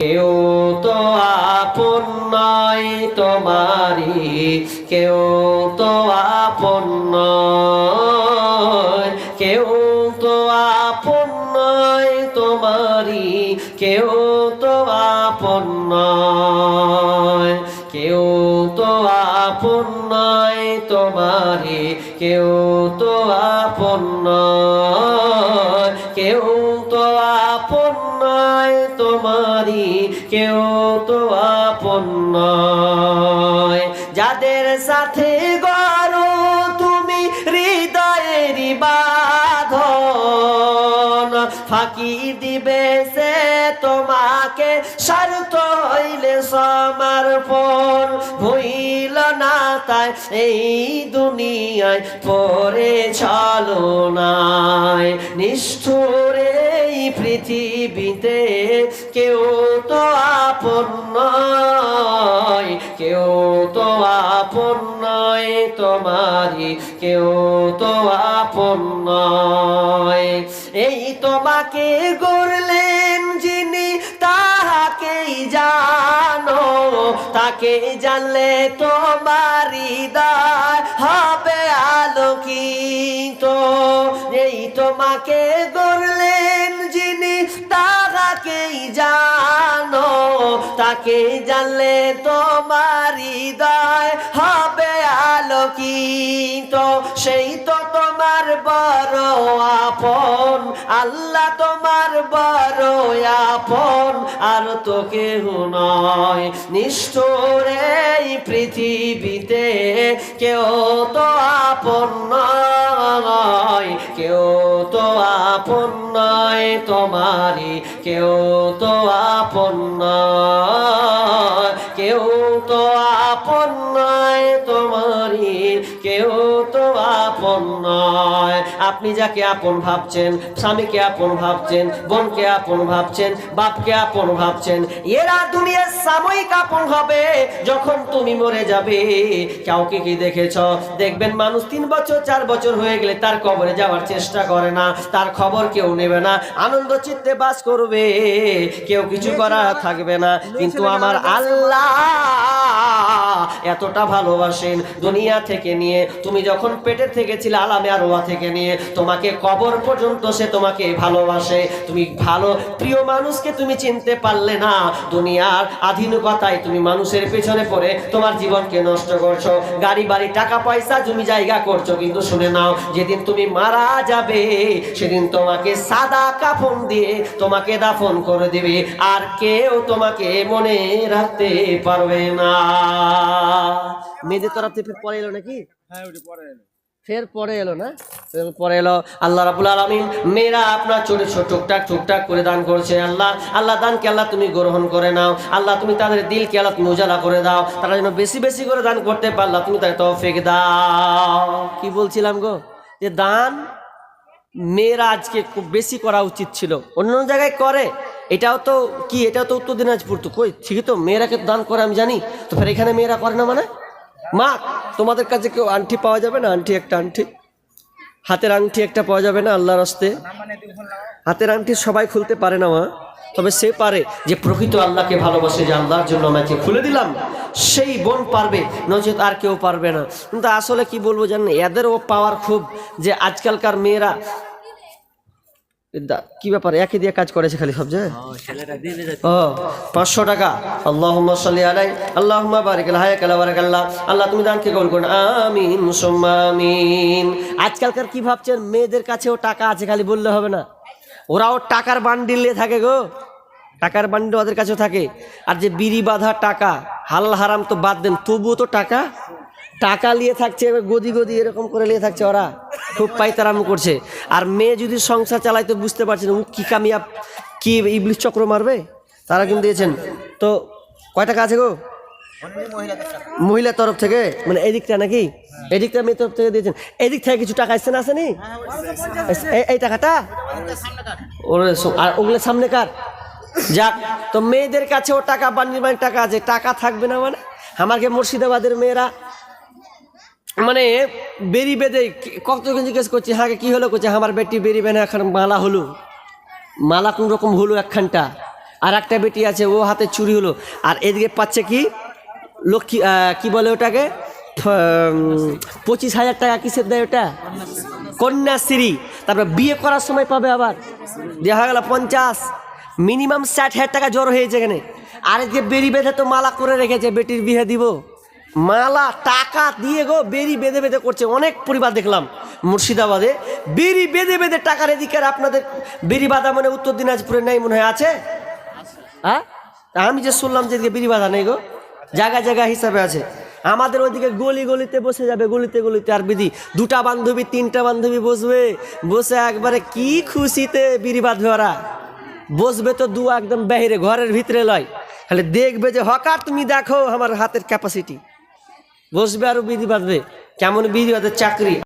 কেউ তো আপন নয় তোমারি, কেউ তো আপন নয়, কেউ তো আপন নয় তোমারি, কেউ তো আপন নয়, কেউ তো আপন নয় তোমারি, কেউ তো আপন নয়, কেউ তো আপন নয় তোমারি, কেউ তো আপন নয়। যাদের সাথে গড়ো তুমি হৃদয়েরই বাঁধন, ফাঁকি দিবে সে তোমাকে স্বার্থ হইলে সমর্পণ। হইল না তাই এই দুনিয়ায় পরে চলো নাই, নিষ্ঠুর এই পৃথিবীতে কেউ তো আপন নয়, কেউ তো আপন নয় তোমারি, কেউ তো আপন নয়। এই তোমাকে গড়লেন যিনি তাহাকেই জানো, তাকে জানলে তোমার হৃদয় হবে আলোকিত। এই তোমাকে গড়লেন যিনি তাহাকেই জানো, তাকে জানলে তোমার হৃদয় হবে আলোকিত। সেই তো তোমার বড় আপন, আল্লাহ তোমার বড় আপন, আর তো কেহ নয়। নিষ্ঠুর এই পৃথিবীতে কেউ তো আপন নয়, কেউ তো আপন নয় তোমারি, কেউ তো আপন নয়, কেউ তো আপন নয় তোমারি, কেউ তো আপন নয়। আপনি যাকে আপন ভাবছেন, স্বামীকে আপন ভাবছেন, বোনকে আপন ভাবছেন, বাপকে আপন ভাবছেন, এরা দুনিয়ার সাময়িক আপন হবে। যখন তুমি মরে যাবে, কাউকে কি দেখেছ? দেখবেন মানুষ 3 বছর 4 বছর হয়ে গেলে তার কবরে যাওয়ার চেষ্টা করে না, তার খবর কেউ নেবে না, আনন্দ চিত্তে বাস করবে, কেউ কিছু করা থাকবে না। কিন্তু আমার আল্লাহ এতটা ভালোবাসেন, দুনিয়া থেকে নিয়ে তুমি যখন পেটের থেকে ছিলে আলামে আরওয়াহ থেকে নিয়ে তোমাকে কবর পর্যন্ত সে তোমাকে ভালোবাসে। তুমি ভালো প্রিয় মানুষকে তুমি চিনতে পারলে না, দুনিয়ার আধুনিকতায় তুমি মানুষের পেছনে পড়ে তোমার জীবনকে নষ্ট করছো, গাড়ি বাড়ি টাকা পয়সা জমি জায়গা করছো। কিন্তু শুনে নাও, যেদিন তুমি মারা যাবে সেদিন তোমাকে সাদা কাফন দিয়ে তোমাকে দাফন করে দিবে, আর কেউ তোমাকে মনে রাখতে পারবে না। মেয়েদের তরফ থেকে পরে এলো নাকি? হ্যাঁ, ওটা পরে এলো, ফের পরে এলো না, পরে এলো। আল্লাহ রাব্বুল আলামিন মেয়েরা আপনার ছোট ছোট টুকটাক করে দান করছে। আল্লাহ আল্লাহ দানকে আল্লাহ তুমি গ্রহণ করে নাও। আল্লাহ তুমি তাদের দিলকে আল্লাহ তুমি উজালা করে দাও, তারা যেন বেশি বেশি করে দান করতে পারলা তুমি তাদের তৌফিক দাও। কি বলছিলাম গো, যে দান মেয়েরা আজকে খুব বেশি করা উচিত ছিল, অন্য জায়গায় করে, এটাও তো কি, এটাও তো উত্তর দিনাজপুর, তো কই ঠিকই তো মেয়েরাকে দান করে আমি জানি, তো ফের এখানে মেয়েরা করে না মানে? মা তোমাদের কাছে কেউ আংটি পাওয়া যাবে না? আংটি একটা, আংটি হাতের আংটি একটা পাওয়া যাবে না আল্লাহর রাস্তে? হাতের আংটি সবাই খুলতে পারে না মা, তবে সে পারে যে প্রকৃত আল্লাহকে ভালোবাসে, যে আল্লাহর জন্য আমাকে খুলে দিলাম, সেই বোন পারবে, নচেত আর কেউ পারবে না। কিন্তু আসলে কি বলবো জানেন, এদেরও পাওয়ার খুব, যে আজকালকার মেয়েরা কি ব্যাপার একই দিয়ে কাজ করেছে খালি সব জায়গায়। 500 টাকা, আল্লাহুম্মা সাল্লি আলাই আল্লাহুম্মা বারিক আলাইহি বারাকাল্লাহ। আল্লাহ তুমি দানকে কবুল করুন, আমিন সুম্মা আমিন। আজকালকার কি ভাবছেন, মেয়েদের কাছেও টাকা আছে, খালি বললে হবে না, ওরাও টাকার বান্ডিল নিয়ে থাকে গো, টাকার বান্ডিল ওদের কাছেও থাকে। আর যে বিড়ি বাঁধা টাকা, হালাল হারাম তো বাদ দেন, তবুও তো টাকা টাকা নিয়ে থাকছে, গদি গদি এরকম করে নিয়ে থাকছে, ওরা খুব পাইতারাম করছে। আর মেয়ে যদি সংসার চালাইতে বুঝতে পারছেন ও কি কামিয়াব, কি ইবলিশ চক্র মারবে, তারা কিন্তু দিয়েছেন। তো কয় টাকা আছে গো মহিলার তরফ থেকে, মানে এদিকটা নাকি, এদিকটা মেয়ের তরফ থেকে দিয়েছেন, এদিক থেকে কিছু টাকা আসছে না, আসেনি? এই টাকাটা আর ওগুলো সামনে কার? যাক, তো মেয়েদের কাছেও টাকা বান্ডিল বান্ডিল টাকা আছে, টাকা থাকবে না মানে? আমাকে মুর্শিদাবাদের মেয়েরা মানে বেরি বেঁধে কতজন জিজ্ঞেস করছে, হ্যাঁ কি হলো, করছে আমার বেটি বেরি বেঁধে এখন মালা হলো, মালা কোন রকম হলো একখানটা, আর একটা বেটি আছে, ও হাতে চুরি হলো, আর এদিকে পাচ্ছে কি লক্ষ্মী, কি বলে ওটাকে, 25,000 টাকা কিসের দেয় ওটা, কন্যাশ্রী। তারপর বিয়ে করার সময় পাবে আবার, দেখা গেল 50, মিনিমাম 60,000 টাকা জড়ো হয়েছে এখানে। আর এদিকে বেরি বেঁধে তো মালা করে রেখেছে, বেটির বিয়ে দিব, মালা টাকা দিয়ে গো বেরি বেঁধে বেঁধে করছে। অনেক পরিবার দেখলাম মুর্শিদাবাদে বেরি বেঁধে বেঁধে টাকার। এদিকে আর আপনাদের বেরি বাঁধা মানে উত্তর দিনাজপুরে নেই মনে হয়, আছে? হ্যাঁ, আমি যে শুনলাম যে এদিকে বেরি বাঁধা নেই গো, জায়গা জায়গা হিসাবে আছে। আমাদের ওইদিকে গলি গলিতে বসে যাবে, গলিতে গলিতে আর বিধি, 2টা বান্ধবী 3টা বান্ধবী বসবে, বসে একবারে কি খুশিতে বিড়ি বাঁধবে ওরা। বসবে তো একদম বাহিরে, ঘরের ভিতরে লয়, খালি দেখবে যে হকার তুমি দেখো আমার হাতের ক্যাপাসিটি। বসবে আর বিধি বাঁধবে, কেমন বিধি বাঁধে চাকরি।